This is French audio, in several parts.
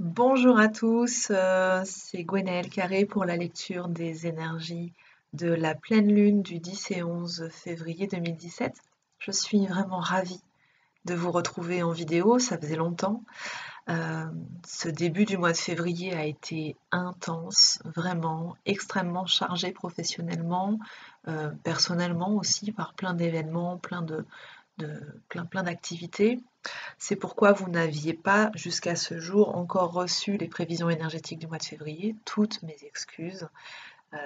Bonjour à tous, c'est Gwenaëlle Carré pour la lecture des énergies de la pleine lune du 10 et 11 février 2017. Je suis vraiment ravie de vous retrouver en vidéo, ça faisait longtemps. Ce début du mois de février a été intense, vraiment extrêmement chargé professionnellement, personnellement aussi par plein d'événements, plein d'activités. C'est pourquoi vous n'aviez pas jusqu'à ce jour encore reçu les prévisions énergétiques du mois de février. Toutes mes excuses.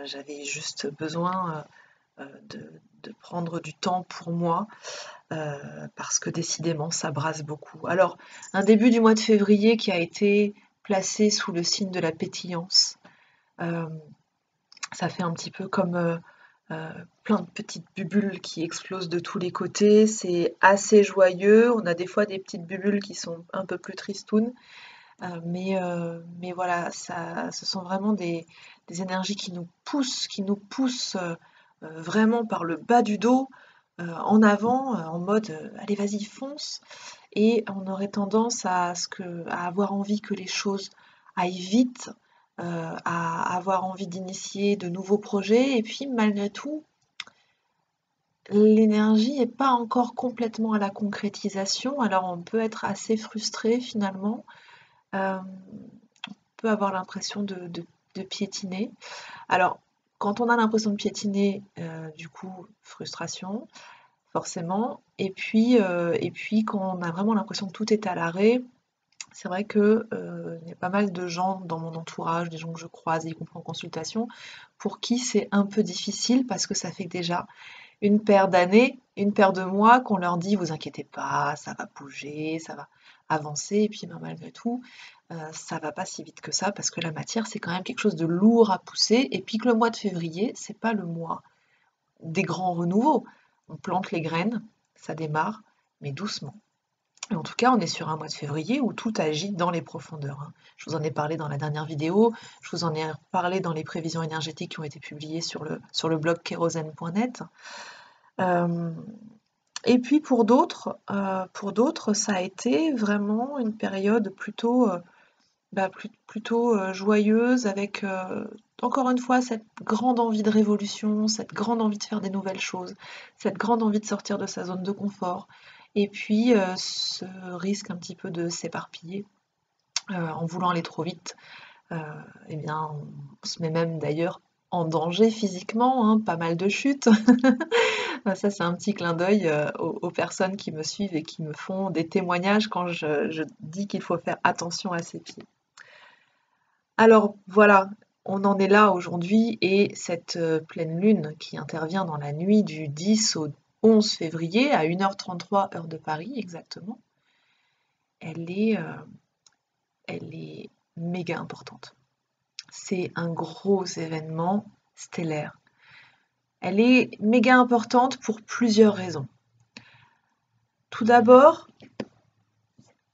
J'avais juste besoin de prendre du temps pour moi parce que décidément ça brasse beaucoup. Alors, un début du mois de février qui a été placé sous le signe de la pétillance. Euh, Ça fait un petit peu comme plein de petites bulles qui explosent de tous les côtés. C'est assez joyeux. On a des fois des petites bulles qui sont un peu plus tristounes. Mais voilà, ce sont vraiment des énergies qui nous poussent vraiment par le bas du dos en avant, en mode allez vas-y fonce. Et on aurait tendance à avoir envie que les choses aillent vite, à avoir envie d'initier de nouveaux projets. Et puis malgré tout, l'énergie n'est pas encore complètement à la concrétisation. Alors on peut être assez frustré finalement. Euh, peut avoir l'impression de piétiner. Alors, quand on a l'impression de piétiner, du coup, frustration, forcément. Et puis quand on a vraiment l'impression que tout est à l'arrêt, c'est vrai que il y a pas mal de gens dans mon entourage, des gens que je croise, y compris en consultation, pour qui c'est un peu difficile parce que ça fait déjà une paire d'années, une paire de mois qu'on leur dit vous inquiétez pas, ça va bouger, ça va avancer, et puis ben, malgré tout, ça va pas si vite que ça parce que la matière c'est quand même quelque chose de lourd à pousser, et puis que le mois de février, c'est pas le mois des grands renouveaux. On plante les graines, ça démarre, mais doucement. Et en tout cas, on est sur un mois de février où tout agit dans les profondeurs, hein. Je vous en ai parlé dans la dernière vidéo, je vous en ai parlé dans les prévisions énergétiques qui ont été publiées sur le blog kérosène.net. Euh, et puis pour d'autres, ça a été vraiment une période plutôt joyeuse avec encore une fois cette grande envie de révolution, cette grande envie de faire des nouvelles choses, cette grande envie de sortir de sa zone de confort. Et puis ce risque un petit peu de s'éparpiller en voulant aller trop vite. Euh, eh bien, on se met même d'ailleurs en danger physiquement, hein, pas mal de chutes. Ça, c'est un petit clin d'œil aux personnes qui me suivent et qui me font des témoignages quand je dis qu'il faut faire attention à ses pieds. Alors voilà, on en est là aujourd'hui, et cette pleine lune qui intervient dans la nuit du 10 au 11 février à 1h33 heure de Paris exactement, elle est, euh, elle est méga importante. C'est un gros événement stellaire. Elle est méga importante pour plusieurs raisons. Tout d'abord,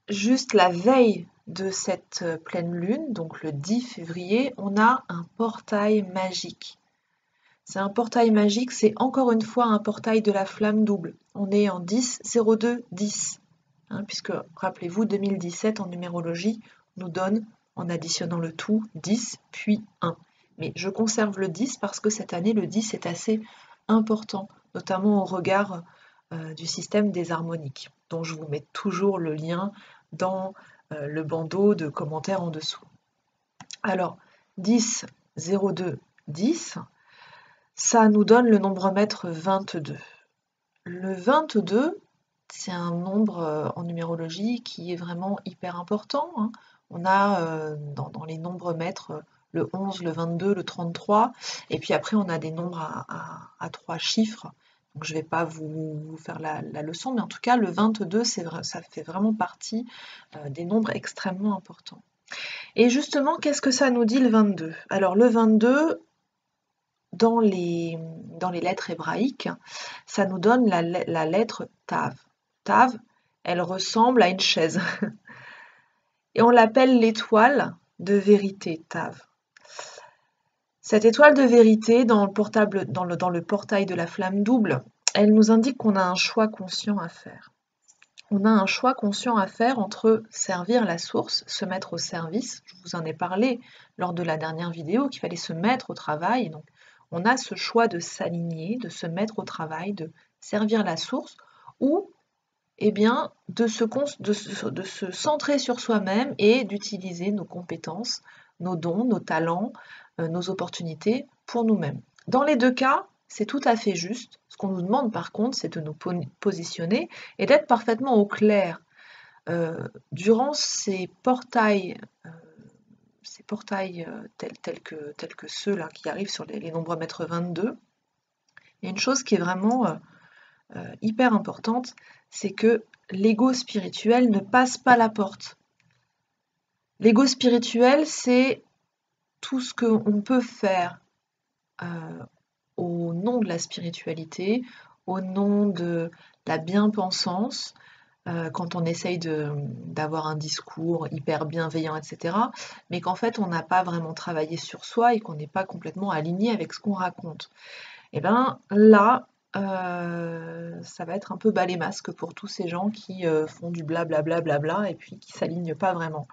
juste la veille de cette pleine lune, donc le 10 février, on a un portail magique. C'est un portail magique, c'est encore une fois un portail de la flamme double. On est en 10, 02, 10. Puisque, rappelez-vous, 2017 en numérologie nous donne, en additionnant le tout, 10 puis 1. Mais je conserve le 10 parce que cette année, le 10 est assez important, notamment au regard du système des harmoniques, dont je vous mets toujours le lien dans le bandeau de commentaires en dessous. Alors, 10, 02, 10, ça nous donne le nombre maître 22. Le 22, c'est un nombre en numérologie qui est vraiment hyper important, hein. On a dans les nombres maîtres le 11, le 22, le 33, et puis après on a des nombres à 3 chiffres. Donc je ne vais pas vous faire la leçon, mais en tout cas le 22, ça fait vraiment partie des nombres extrêmement importants. Et justement, qu'est-ce que ça nous dit le 22? Alors le 22, dans les lettres hébraïques, ça nous donne la lettre Tav. Tav, elle ressemble à une chaise. Et on l'appelle l'étoile de vérité, Tav. Cette étoile de vérité, dans le portail de la flamme double, elle nous indique qu'on a un choix conscient à faire. on a un choix conscient à faire entre servir la source, se mettre au service. Je vous en ai parlé lors de la dernière vidéo qu'il fallait se mettre au travail. Donc, on a ce choix de s'aligner, de se mettre au travail, de servir la source, ou eh bien, de se centrer sur soi-même et d'utiliser nos compétences, nos dons, nos talents, nos opportunités pour nous-mêmes. Dans les deux cas, c'est tout à fait juste. Ce qu'on nous demande par contre, c'est de nous positionner et d'être parfaitement au clair. Durant ces portails tels que ceux-là qui arrivent sur les nombres mètres 22, il y a une chose qui est vraiment hyper importante, c'est que l'ego spirituel ne passe pas la porte. L'ego spirituel, c'est tout ce qu'on peut faire au nom de la spiritualité, au nom de la bien-pensance, quand on essaye d'avoir un discours hyper bienveillant, etc. Mais qu'en fait, on n'a pas vraiment travaillé sur soi et qu'on n'est pas complètement aligné avec ce qu'on raconte. Et bien là, ça va être un peu bas les masques pour tous ces gens qui font du blablabla et puis qui ne s'alignent pas vraiment.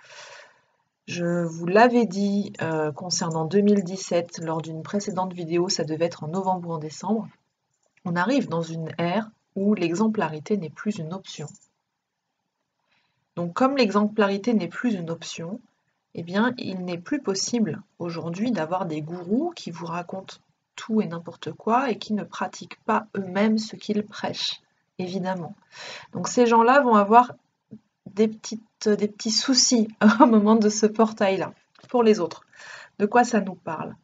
Je vous l'avais dit concernant 2017 lors d'une précédente vidéo, ça devait être en novembre ou en décembre. On arrive dans une ère où l'exemplarité n'est plus une option. Donc comme l'exemplarité n'est plus une option, eh bien il n'est plus possible aujourd'hui d'avoir des gourous qui vous racontent tout et n'importe quoi et qui ne pratiquent pas eux-mêmes ce qu'ils prêchent, évidemment. Donc ces gens-là vont avoir des petits soucis au moment de ce portail-là, pour les autres. De quoi ça nous parle?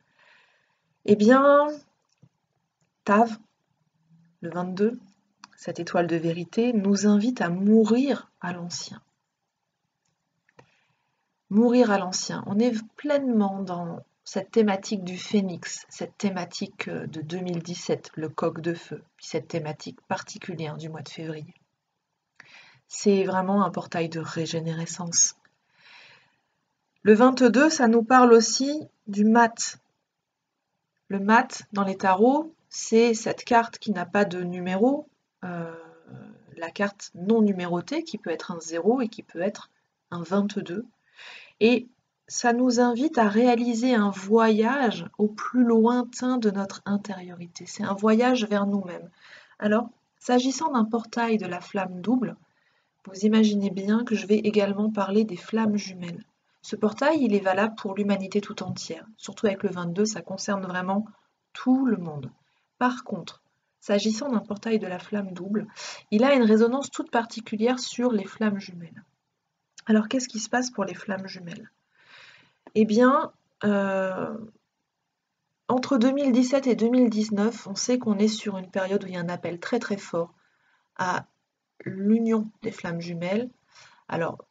Eh bien, Tav, le 22, cette étoile de vérité, nous invite à mourir à l'ancien. Mourir à l'ancien. On est pleinement dans cette thématique du phénix, cette thématique de 2017, le coq de feu, puis cette thématique particulière du mois de février. C'est vraiment un portail de régénérescence. Le 22, ça nous parle aussi du mat. Le mat, dans les tarots, c'est cette carte qui n'a pas de numéro, la carte non numérotée, qui peut être un 0 et qui peut être un 22. Et ça nous invite à réaliser un voyage au plus lointain de notre intériorité. C'est un voyage vers nous-mêmes. Alors, s'agissant d'un portail de la flamme double, vous imaginez bien que je vais également parler des flammes jumelles. Ce portail, il est valable pour l'humanité tout entière. Surtout avec le 22, ça concerne vraiment tout le monde. Par contre, s'agissant d'un portail de la flamme double, il a une résonance toute particulière sur les flammes jumelles. Alors, qu'est-ce qui se passe pour les flammes jumelles? Eh bien, entre 2017 et 2019, on sait qu'on est sur une période où il y a un appel très très fort à l'union des flammes jumelles. Alors,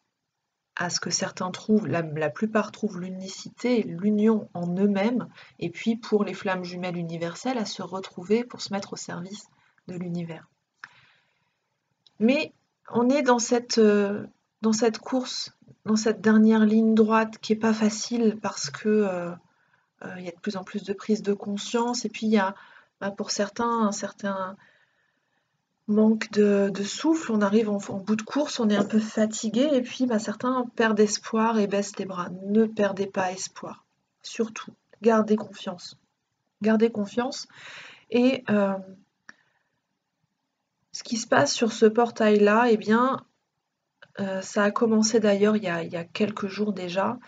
à ce que certains trouvent, la plupart trouvent l'unicité, l'union en eux-mêmes, et puis pour les flammes jumelles universelles, à se retrouver pour se mettre au service de l'univers. Mais on est dans cette course, dans cette dernière ligne droite qui n'est pas facile parce que il y a de plus en plus de prise de conscience et puis il y a pour certains un certain manque de souffle, on arrive en bout de course, on est un peu fatigué et puis certains perdent espoir et baissent les bras. Ne perdez pas espoir, surtout, gardez confiance. Gardez confiance et ce qui se passe sur ce portail-là, eh bien, ça a commencé d'ailleurs il y a quelques jours déjà.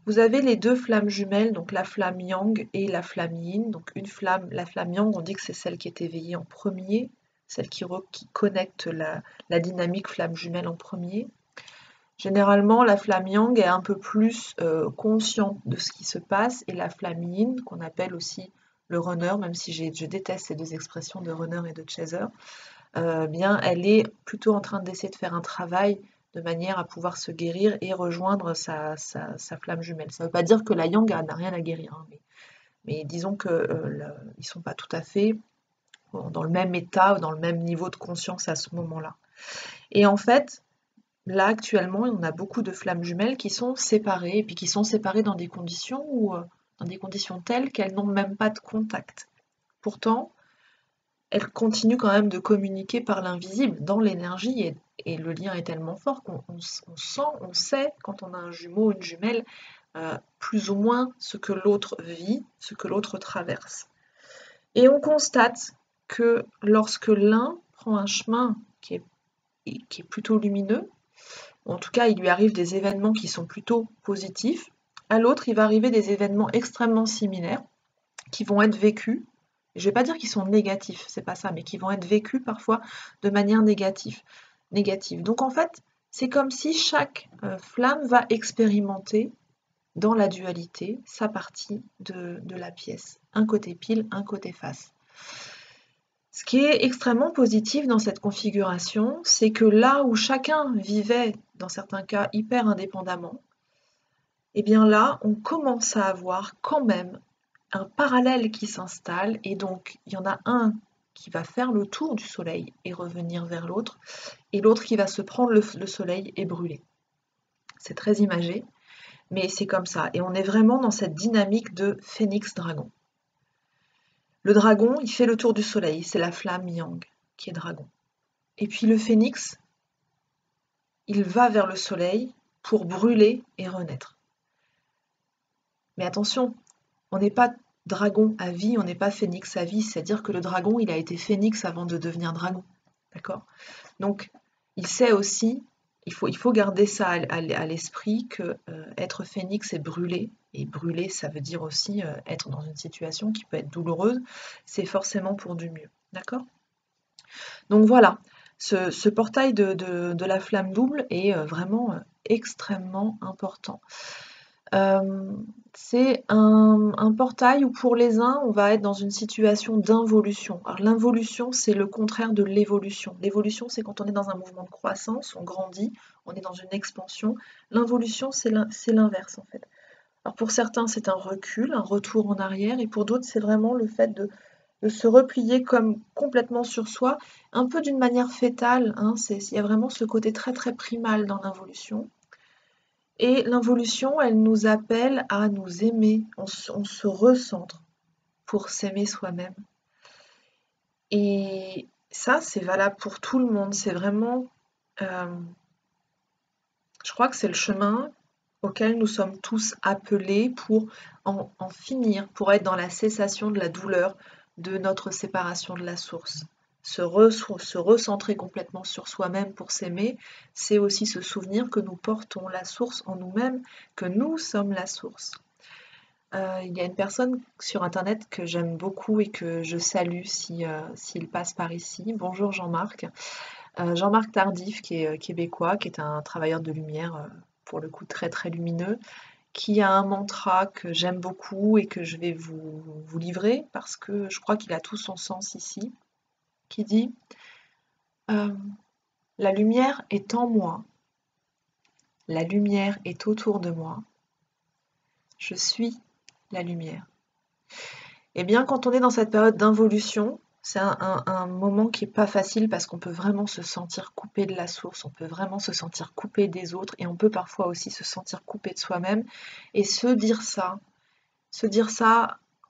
Vous avez les deux flammes jumelles, donc la flamme yang et la flamme yin. Donc une flamme, la flamme yang, on dit que c'est celle qui est éveillée en premier, celle qui connecte la dynamique flamme jumelle en premier. Généralement, la flamme yang est un peu plus consciente de ce qui se passe et la flamme yin, qu'on appelle aussi le runner, même si je déteste ces deux expressions de runner et de chaser, bien elle est plutôt en train d'essayer de faire un travail de manière à pouvoir se guérir et rejoindre sa flamme jumelle. Ça ne veut pas dire que la yang n'a rien à guérir, hein, mais disons qu'ils ne sont pas tout à fait dans le même état ou dans le même niveau de conscience à ce moment-là. Et en fait, là actuellement, on a beaucoup de flammes jumelles qui sont séparées, et puis qui sont séparées dans des conditions telles qu'elles n'ont même pas de contact. Pourtant, elle continue quand même de communiquer par l'invisible, dans l'énergie, et le lien est tellement fort qu'on sent, on sait, quand on a un jumeau, une jumelle, plus ou moins ce que l'autre vit, ce que l'autre traverse. Et on constate que lorsque l'un prend un chemin qui est plutôt lumineux, en tout cas il lui arrive des événements qui sont plutôt positifs, à l'autre il va arriver des événements extrêmement similaires qui vont être vécus. Je ne vais pas dire qu'ils sont négatifs, c'est pas ça, mais qui vont être vécus parfois de manière négative. Donc en fait, c'est comme si chaque flamme va expérimenter dans la dualité sa partie de la pièce. Un côté pile, un côté face. Ce qui est extrêmement positif dans cette configuration, c'est que là où chacun vivait, dans certains cas, hyper indépendamment, et bien là, on commence à avoir quand même un parallèle qui s'installe, et donc il y en a un qui va faire le tour du soleil et revenir vers l'autre, et l'autre qui va se prendre le soleil et brûler. C'est très imagé, mais c'est comme ça, et on est vraiment dans cette dynamique de phénix-dragon. Le dragon, il fait le tour du soleil, c'est la flamme yang qui est dragon. Et puis le phénix, il va vers le soleil pour brûler et renaître. Mais attention, on n'est pas dragon à vie, on n'est pas phénix à vie, c'est-à-dire que le dragon, il a été phénix avant de devenir dragon. D'accord? Donc, il sait aussi, il faut garder ça à l'esprit, que être phénix et brûler, ça veut dire aussi être dans une situation qui peut être douloureuse, c'est forcément pour du mieux. D'accord? Donc voilà, ce portail de la flamme double est vraiment extrêmement important. C'est un portail où pour les uns, on va être dans une situation d'involution. Alors l'involution, c'est le contraire de l'évolution. L'évolution, c'est quand on est dans un mouvement de croissance, on grandit, on est dans une expansion. L'involution, c'est l'inverse en fait. Alors pour certains, c'est un recul, un retour en arrière, et pour d'autres, c'est vraiment le fait de se replier comme complètement sur soi, un peu d'une manière fétale, hein, il y a vraiment ce côté très très primal dans l'involution. Et l'involution, elle nous appelle à nous aimer, on se recentre pour s'aimer soi-même. Et ça, c'est valable pour tout le monde, c'est vraiment, je crois que c'est le chemin auquel nous sommes tous appelés pour en finir, pour être dans la cessation de la douleur de notre séparation de la source. Se recentrer complètement sur soi-même pour s'aimer, c'est aussi se souvenir que nous portons la source en nous-mêmes, que nous sommes la source. Il y a une personne sur internet que j'aime beaucoup et que je salue s'il passe par ici. Bonjour Jean-Marc. Jean-Marc Tardif, qui est québécois, qui est un travailleur de lumière, pour le coup très très lumineux, qui a un mantra que j'aime beaucoup et que je vais vous livrer parce que je crois qu'il a tout son sens ici, qui dit la lumière est en moi, la lumière est autour de moi, je suis la lumière. Et bien quand on est dans cette période d'involution, c'est un moment qui n'est pas facile parce qu'on peut vraiment se sentir coupé de la source, on peut vraiment se sentir coupé des autres et on peut parfois aussi se sentir coupé de soi-même. Et se dire ça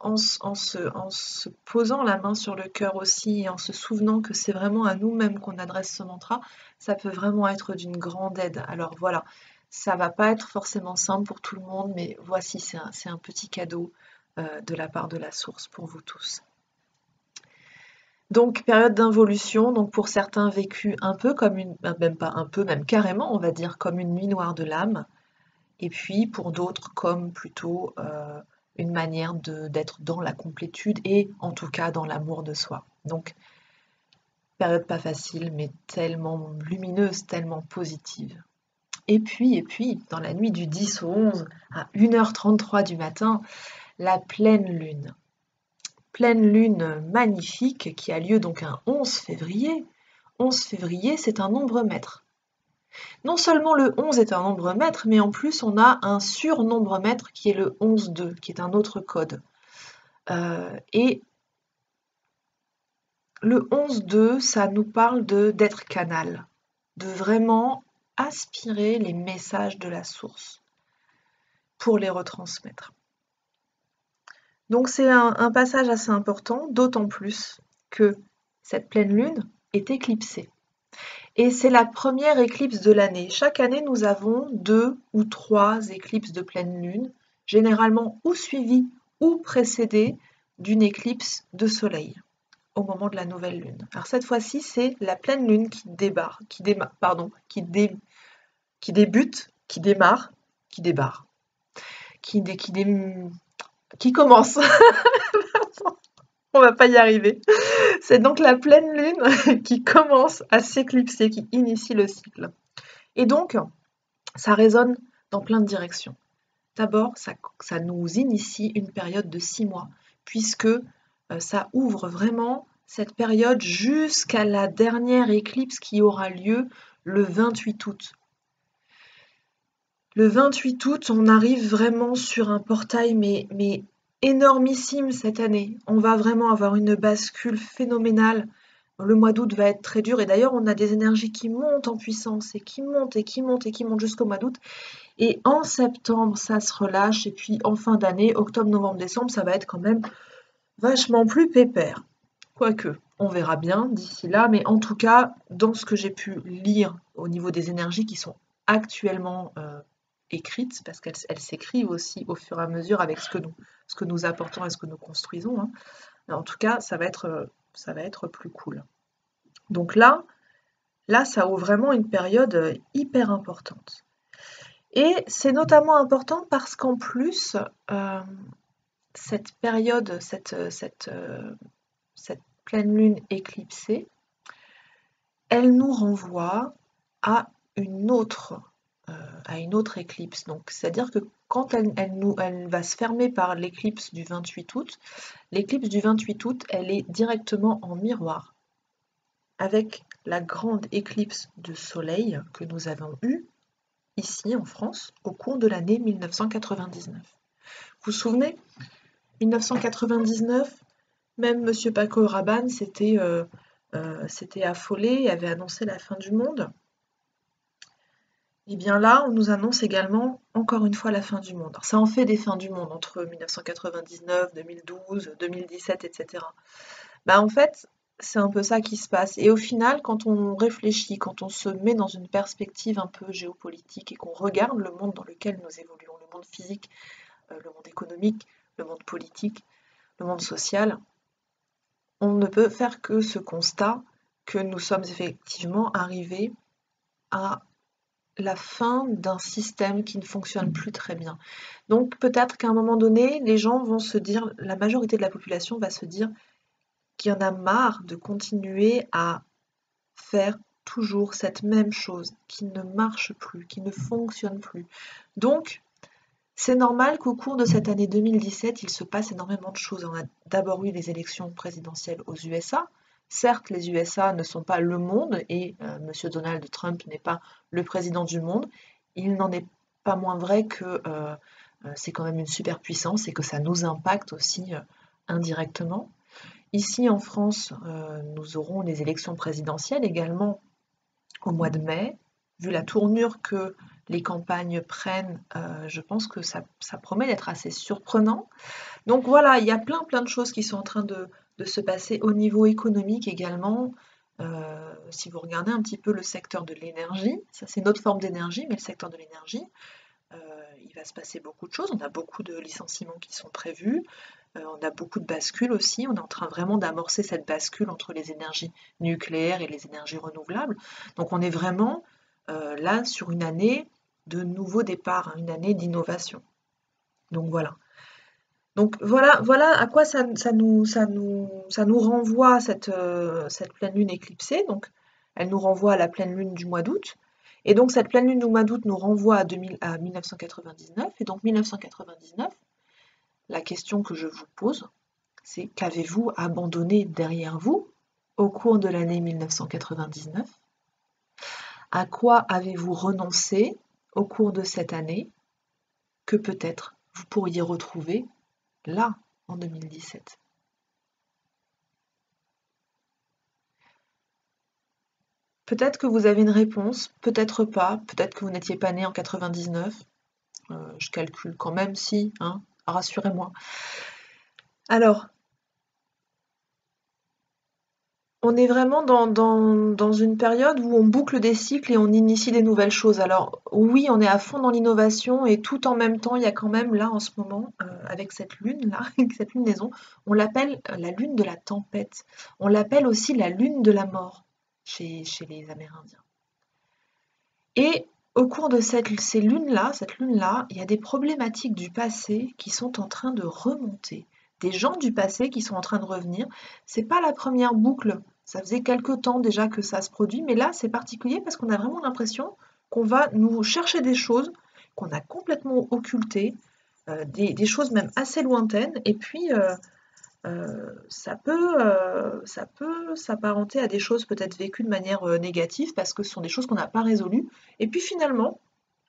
en se posant la main sur le cœur aussi et en se souvenant que c'est vraiment à nous-mêmes qu'on adresse ce mantra, ça peut vraiment être d'une grande aide. Alors voilà, ça va pas être forcément simple pour tout le monde, mais voici, c'est un petit cadeau de la part de la source pour vous tous. Donc période d'involution, donc pour certains vécu un peu comme même pas un peu, même carrément, on va dire comme une nuit noire de l'âme, et puis pour d'autres comme plutôt une manière d'être dans la complétude et en tout cas dans l'amour de soi. Donc période pas facile, mais tellement lumineuse, tellement positive. Et puis, dans la nuit du 10 au 11, à 1h33 du matin, la pleine lune. Pleine lune magnifique qui a lieu donc un 11 février. 11 février, c'est un nombre maître. Non seulement le 11 est un nombre maître, mais en plus on a un surnombre maître qui est le 11-2, qui est un autre code. Et le 11-2, ça nous parle d'être canal, de vraiment aspirer les messages de la source pour les retransmettre. Donc c'est un passage assez important, d'autant plus que cette pleine lune est éclipsée. Et c'est la première éclipse de l'année. Chaque année, nous avons 2 ou 3 éclipses de pleine lune, généralement ou suivies ou précédées d'une éclipse de soleil au moment de la nouvelle lune. Alors cette fois-ci, c'est la pleine lune qui démarre, qui commence. On va pas y arriver. C'est donc la pleine lune qui commence à s'éclipser, qui initie le cycle. Et donc, ça résonne dans plein de directions. D'abord, ça nous initie une période de 6 mois, puisque ça ouvre vraiment cette période jusqu'à la dernière éclipse qui aura lieu le 28 août. Le 28 août, on arrive vraiment sur un portail, mais énormissime cette année. On va vraiment avoir une bascule phénoménale. Le mois d'août va être très dur et d'ailleurs on a des énergies qui montent en puissance et qui montent et qui montent et qui montent jusqu'au mois d'août. Et en septembre, ça se relâche et puis en fin d'année, octobre, novembre, décembre, ça va être quand même vachement plus pépère. Quoique, on verra bien d'ici là, mais en tout cas, dans ce que j'ai pu lire au niveau des énergies qui sont actuellement écrites, parce qu'elles s'écrivent aussi au fur et à mesure avec ce que nous apportons et ce que nous construisons, hein. En tout cas, ça va être plus cool. Donc là, ça ouvre vraiment une période hyper importante. Et c'est notamment important parce qu'en plus, cette période, cette pleine lune éclipsée, elle nous renvoie à une autre éclipse. Donc, c'est-à-dire que quand elle va se fermer par l'éclipse du 28 août, l'éclipse du 28 août, elle est directement en miroir avec la grande éclipse de soleil que nous avons eue ici en France au cours de l'année 1999. Vous vous souvenez, 1999, même M. Paco Rabanne s'était affolé et avait annoncé la fin du monde. Et bien là, on nous annonce également, encore une fois, la fin du monde. Alors, ça en fait des fins du monde entre 1999, 2012, 2017, etc. En fait, c'est un peu ça qui se passe. Et au final, quand on réfléchit, quand on se met dans une perspective un peu géopolitique et qu'on regarde le monde dans lequel nous évoluons, le monde physique, le monde économique, le monde politique, le monde social, on ne peut faire que ce constat que nous sommes effectivement arrivés à la fin d'un système qui ne fonctionne plus très bien. Donc peut-être qu'à un moment donné, les gens vont se dire, la majorité de la population va se dire qu'il y en a marre de continuer à faire toujours cette même chose qui ne marche plus, qui ne fonctionne plus. Donc, c'est normal qu'au cours de cette année 2017, il se passe énormément de choses. On a d'abord eu les élections présidentielles aux USA. Certes, les USA ne sont pas le monde et M. Donald Trump n'est pas le président du monde. Il n'en est pas moins vrai que c'est quand même une superpuissance et que ça nous impacte aussi indirectement. Ici en France, nous aurons des élections présidentielles également au mois de mai. Vu la tournure que les campagnes prennent, je pense que ça promet d'être assez surprenant. Donc voilà, il y a plein de choses qui sont en train de se passer au niveau économique également. Si vous regardez un petit peu le secteur de l'énergie, ça c'est une autre forme d'énergie, mais le secteur de l'énergie, il va se passer beaucoup de choses. On a beaucoup de licenciements qui sont prévus. On a beaucoup de bascules aussi. On est en train vraiment d'amorcer cette bascule entre les énergies nucléaires et les énergies renouvelables. Donc on est vraiment là sur une année de nouveau départ, hein, une année d'innovation. Donc voilà. Donc voilà à quoi ça nous renvoie cette pleine lune éclipsée. Donc elle nous renvoie à la pleine lune du mois d'août. Et donc cette pleine lune du mois d'août nous renvoie à 1999. Et donc 1999, la question que je vous pose, c'est qu'avez-vous abandonné derrière vous au cours de l'année 1999? À quoi avez-vous renoncé au cours de cette année que peut-être vous pourriez retrouver là, en 2017? Peut-être que vous avez une réponse, peut-être pas, peut-être que vous n'étiez pas né en 99. Je calcule quand même si, hein, rassurez-moi. Alors, On est vraiment dans une période où on boucle des cycles et on initie des nouvelles choses. Alors oui, on est à fond dans l'innovation et tout en même temps, il y a quand même là en ce moment, avec cette lune-là, avec cette lunaison, on l'appelle la lune de la tempête. On l'appelle aussi la lune de la mort chez les Amérindiens. Et au cours de cette lune-là, il y a des problématiques du passé qui sont en train de remonter. Des gens du passé qui sont en train de revenir. C'est pas la première boucle. Ça faisait quelque temps déjà que ça se produit, mais là c'est particulier parce qu'on a vraiment l'impression qu'on va nous chercher des choses qu'on a complètement occultées, des choses même assez lointaines, et puis ça peut s'apparenter à des choses peut-être vécues de manière négative parce que ce sont des choses qu'on n'a pas résolues. Et puis finalement,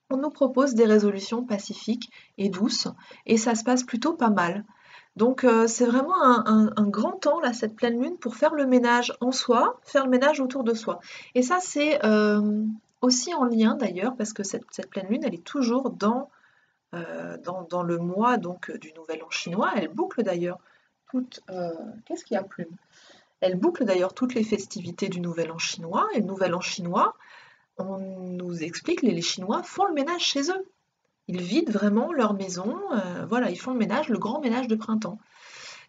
on nous propose des résolutions pacifiques et douces, et ça se passe plutôt pas mal. Donc c'est vraiment un grand temps, là, cette pleine lune, pour faire le ménage en soi, faire le ménage autour de soi. Et ça, c'est aussi en lien d'ailleurs, parce que cette pleine lune, elle est toujours dans le mois donc, du Nouvel An chinois. Elle boucle d'ailleurs qu'est-ce qu'il y a plus? Elle boucle d'ailleurs toutes les festivités du Nouvel An chinois. Et le Nouvel An chinois, on nous explique que les Chinois font le ménage chez eux. Ils vident vraiment leur maison, voilà, ils font le ménage, le grand ménage de printemps.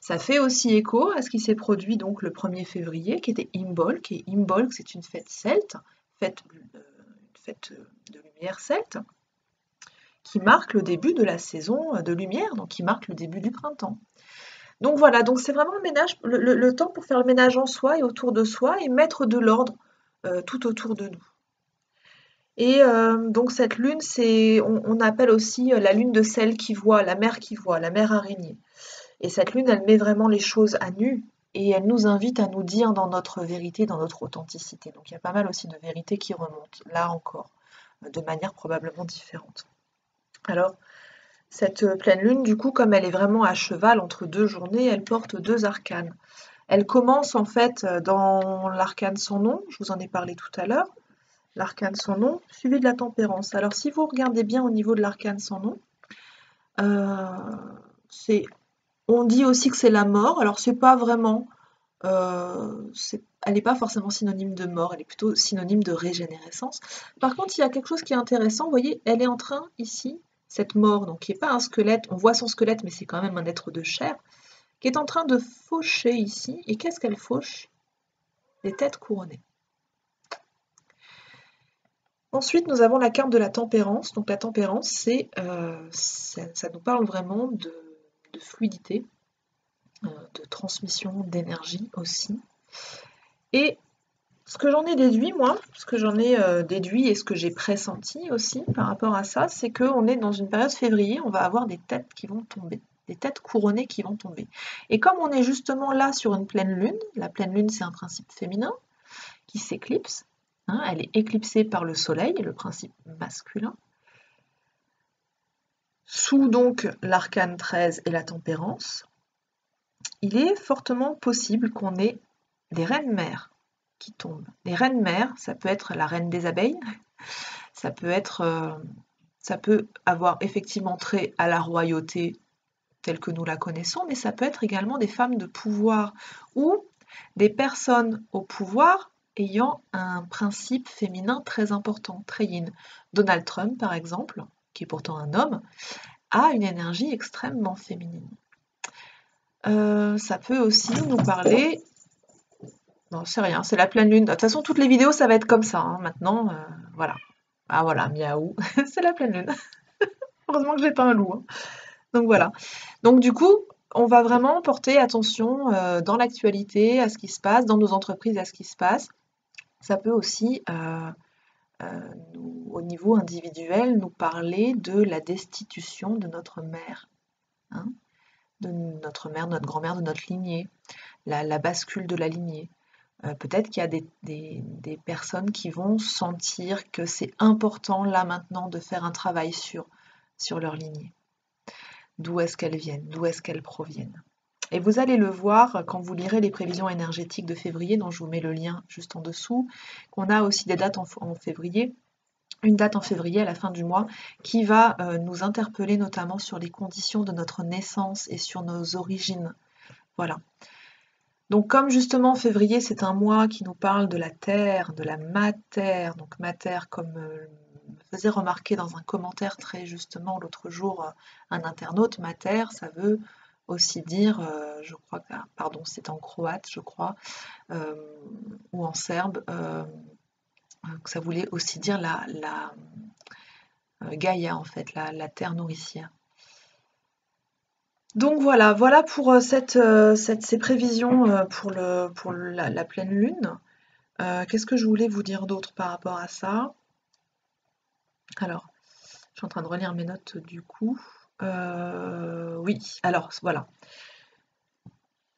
Ça fait aussi écho à ce qui s'est produit donc le 1er février, qui était Imbolc. Et Imbolc, c'est une fête celte, une fête de lumière celte, qui marque le début de la saison de lumière, donc qui marque le début du printemps. Donc voilà, donc c'est vraiment le ménage, le temps pour faire le ménage en soi et autour de soi et mettre de l'ordre tout autour de nous. Et donc cette lune, on appelle aussi la lune de celle qui voit, la mère araignée. Et cette lune, elle met vraiment les choses à nu et elle nous invite à nous dire dans notre vérité, dans notre authenticité. Donc il y a pas mal aussi de vérités qui remontent, là encore, de manière probablement différente. Alors, cette pleine lune, du coup, comme elle est vraiment à cheval entre deux journées, elle porte deux arcanes. Elle commence en fait dans l'arcane sans nom, je vous en ai parlé tout à l'heure, l'arcane sans nom, suivi de la tempérance. Alors si vous regardez bien au niveau de l'arcane sans nom, on dit aussi que c'est la mort, alors c'est pas vraiment, elle n'est pas forcément synonyme de mort, elle est plutôt synonyme de régénérescence. Par contre, il y a quelque chose qui est intéressant, vous voyez, elle est en train ici, cette mort, donc qui n'est pas un squelette, on voit son squelette, mais c'est quand même un être de chair, qui est en train de faucher ici. Et qu'est-ce qu'elle fauche? Les têtes couronnées. Ensuite, nous avons la carte de la tempérance. Donc la tempérance, ça nous parle vraiment de fluidité, de transmission d'énergie aussi. Et ce que j'en ai déduit, moi, ce que j'en ai déduit et ce que j'ai pressenti aussi par rapport à ça, c'est qu'on est dans une période février, on va avoir des têtes qui vont tomber, des têtes couronnées qui vont tomber. Et comme on est justement là sur une pleine lune, la pleine lune c'est un principe féminin qui s'éclipse, hein, elle est éclipsée par le soleil, le principe masculin, sous donc l'arcane 13 et la tempérance, il est fortement possible qu'on ait des reines-mères qui tombent. Les reines-mères, ça peut être la reine des abeilles, ça peut avoir effectivement trait à la royauté telle que nous la connaissons, mais ça peut être également des femmes de pouvoir ou des personnes au pouvoir ayant un principe féminin très important, très yin. Donald Trump, par exemple, qui est pourtant un homme, a une énergie extrêmement féminine. Ça peut aussi nous parler... Non, c'est rien, c'est la pleine lune. De toute façon, toutes les vidéos, ça va être comme ça, hein, maintenant. Voilà. Ah voilà, miaou, c'est la pleine lune. Heureusement que j'ai pas un loup. Hein. Donc voilà. Donc du coup, on va vraiment porter attention dans l'actualité, à ce qui se passe, dans nos entreprises, à ce qui se passe. Ça peut aussi, au niveau individuel, nous parler de la destitution de notre mère. Hein, de notre mère, de notre grand-mère, de notre lignée. La bascule de la lignée. Peut-être qu'il y a des personnes qui vont sentir que c'est important là maintenant de faire un travail sur leur lignée. D'où est-ce qu'elles viennent, d'où est-ce qu'elles proviennent. Et vous allez le voir quand vous lirez les prévisions énergétiques de février, dont je vous mets le lien juste en dessous, qu'on a aussi des dates en février, une date en février à la fin du mois, qui va nous interpeller notamment sur les conditions de notre naissance et sur nos origines. Voilà. Donc comme justement février, c'est un mois qui nous parle de la terre, de la matière, donc matière comme me faisait remarquer dans un commentaire très justement l'autre jour un internaute, matière, ça veut aussi dire, je crois que, pardon, c'est en croate, je crois, euh, ou en serbe, que ça voulait aussi dire la Gaïa en fait, la terre nourricière. Donc voilà, voilà pour ces prévisions pour la pleine lune. Qu'est-ce que je voulais vous dire d'autre par rapport à ça? Alors, je suis en train de relire mes notes du coup. Oui, alors voilà.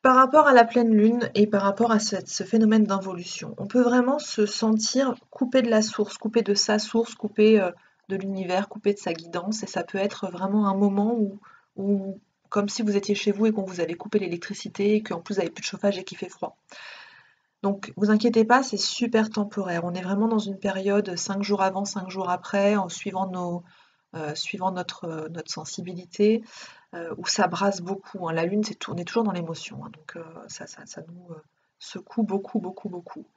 Par rapport à la pleine lune et par rapport à ce phénomène d'involution, on peut vraiment se sentir coupé de la source, coupé de sa source, coupé de l'univers, coupé de sa guidance, et ça peut être vraiment un moment où comme si vous étiez chez vous et qu'on vous avait coupé l'électricité et qu'en plus vous n'avez plus de chauffage et qu'il fait froid. Donc vous inquiétez pas, c'est super temporaire. On est vraiment dans une période 5 jours avant, 5 jours après, en suivant notre sensibilité, où ça brasse beaucoup, hein. La lune, on est toujours dans l'émotion, hein, donc ça nous secoue beaucoup, beaucoup, beaucoup.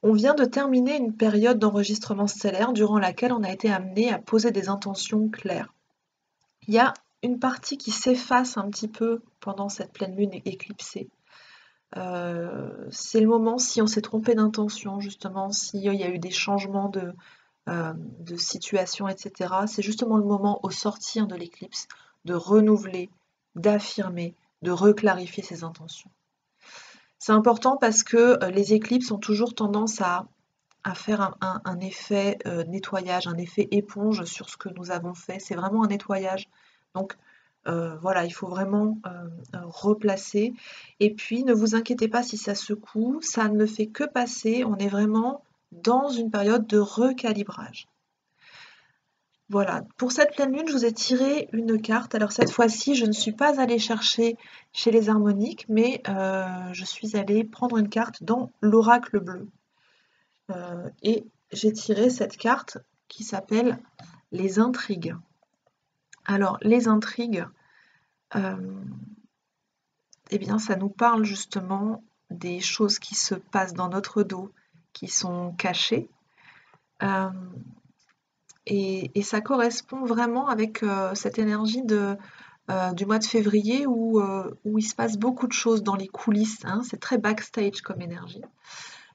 On vient de terminer une période d'enregistrement stellaire durant laquelle on a été amené à poser des intentions claires. Il y a une partie qui s'efface un petit peu pendant cette pleine lune éclipsée. C'est le moment, si on s'est trompé d'intention, justement, s'il y a eu des changements de situation, etc., c'est justement le moment au sortir de l'éclipse de renouveler, d'affirmer, de reclarifier ses intentions. C'est important parce que les éclipses ont toujours tendance à faire un effet nettoyage, un effet éponge sur ce que nous avons fait. C'est vraiment un nettoyage. Donc voilà, il faut vraiment replacer. Et puis, ne vous inquiétez pas si ça secoue, ça ne fait que passer. On est vraiment dans une période de recalibrage. Voilà, pour cette pleine lune, je vous ai tiré une carte. Alors cette fois-ci, je ne suis pas allée chercher chez les harmoniques, mais je suis allée prendre une carte dans l'oracle bleu. Et j'ai tiré cette carte qui s'appelle les intrigues. Alors les intrigues, eh bien ça nous parle justement des choses qui se passent dans notre dos, qui sont cachées. Et ça correspond vraiment avec cette énergie du mois de février où il se passe beaucoup de choses dans les coulisses, hein. C'est très backstage comme énergie.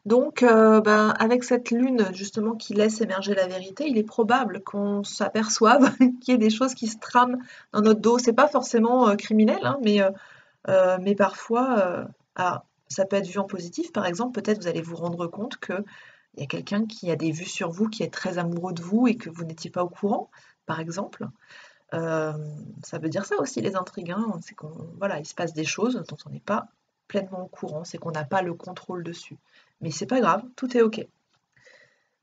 Donc, avec cette lune justement qui laisse émerger la vérité, il est probable qu'on s'aperçoive qu'il y ait des choses qui se trament dans notre dos. C'est pas forcément criminel, hein, mais parfois, ça peut être vu en positif. Par exemple, peut-être vous allez vous rendre compte que il y a quelqu'un qui a des vues sur vous, qui est très amoureux de vous et que vous n'étiez pas au courant, par exemple. Ça veut dire ça aussi, les intrigues, hein. C'est voilà, il se passe des choses dont on n'est pas pleinement au courant, c'est qu'on n'a pas le contrôle dessus. Mais c'est pas grave, tout est ok.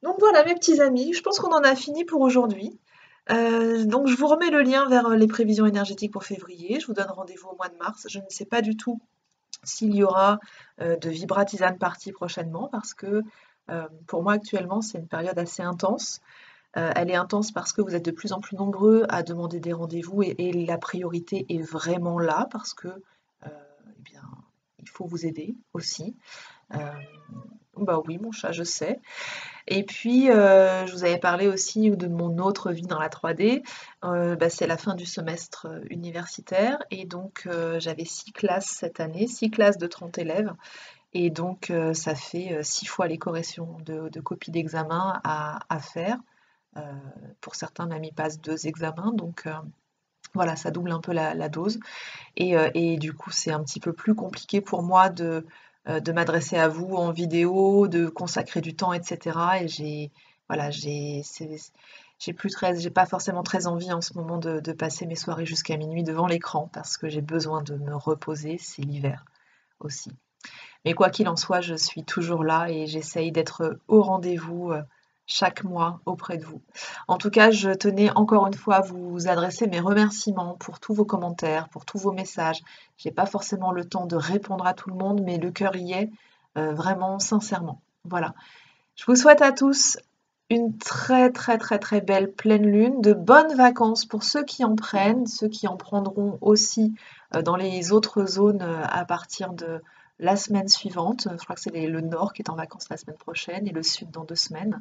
Donc voilà, mes petits amis, je pense qu'on en a fini pour aujourd'hui. Donc je vous remets le lien vers les prévisions énergétiques pour février. Je vous donne rendez-vous au mois de mars. Je ne sais pas du tout s'il y aura de Vibra Tisane Party prochainement parce que pour moi actuellement c'est une période assez intense. Elle est intense parce que vous êtes de plus en plus nombreux à demander des rendez-vous et la priorité est vraiment là parce que eh bien, il faut vous aider aussi. Bah oui, mon chat, je sais. Et puis, je vous avais parlé aussi de mon autre vie dans la 3D. C'est la fin du semestre universitaire et donc j'avais 6 classes cette année, 6 classes de 30 élèves. Et donc ça fait 6 fois les corrections de copies d'examen à faire. Pour certains, même ils passent 2 examens, donc voilà, ça double un peu la dose. Et du coup, c'est un petit peu plus compliqué pour moi de m'adresser à vous en vidéo, de consacrer du temps, etc. Et voilà, j'ai pas forcément très envie en ce moment de passer mes soirées jusqu'à minuit devant l'écran parce que j'ai besoin de me reposer, c'est l'hiver aussi. Mais quoi qu'il en soit, je suis toujours là et j'essaye d'être au rendez-vous chaque mois auprès de vous. En tout cas, je tenais encore une fois à vous adresser mes remerciements pour tous vos commentaires, pour tous vos messages. J'ai pas forcément le temps de répondre à tout le monde, mais le cœur y est, vraiment sincèrement. Voilà. Je vous souhaite à tous une très très très très belle pleine lune, de bonnes vacances pour ceux qui en prennent, ceux qui en prendront aussi dans les autres zones à partir de la semaine suivante. Je crois que c'est le nord qui est en vacances la semaine prochaine et le sud dans 2 semaines.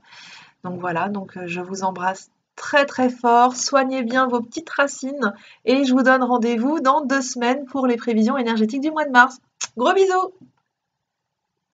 Donc voilà, donc je vous embrasse très très fort. Soignez bien vos petites racines et je vous donne rendez-vous dans 2 semaines pour les prévisions énergétiques du mois de mars. Gros bisous!